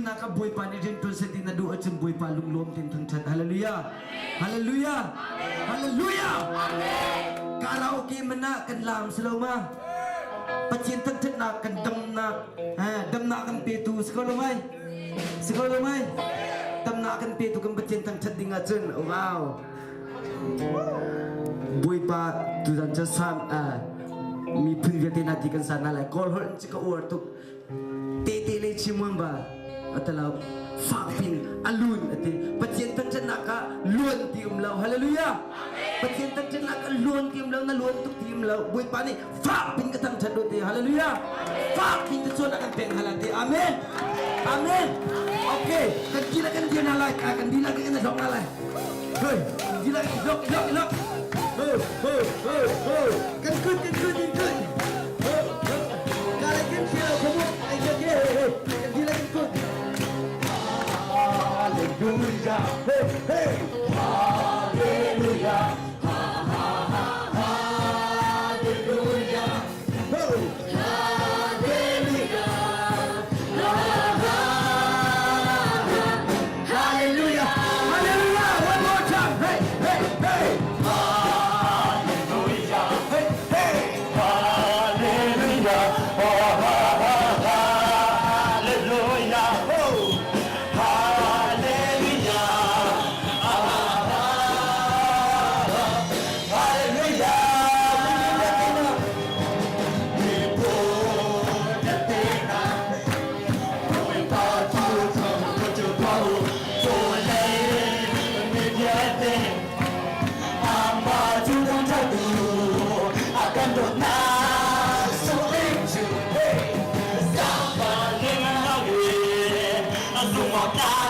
nak boy pa ni din tu seti na doa cem boy pa lung lom tin thang chat haleluya haleluya haleluya karaoke mana kan lam slow ma pacien thang chat nak kan dam nak kan petu sekolah mai dam nak kan petu kan pacien thang chat ding acen wow boy pa tu dan jasam mi private na di kan sana lai call her chika or tu tete le chimamba atalaw fapin alun ati pacien tan naka luon ti umlaw haleluya pacien tan naka luon ti umlaw na luon tu ti umlaw boy pa ni fapin ka tang chadote haleluya fapin ka chona kan ten halate amen amen okay kan dila kan dia nalai kan dila kan na dong nalai hey dila lok kan good kala kan dia kamu ai dia kan dila kan good hallelujah hey hallelujah hallelujah hallelujah hallelujah one more time hey hallelujah hey hallelujah Hãy subscribe cho kênh Ghiền Mì Gõ để không bỏ lỡ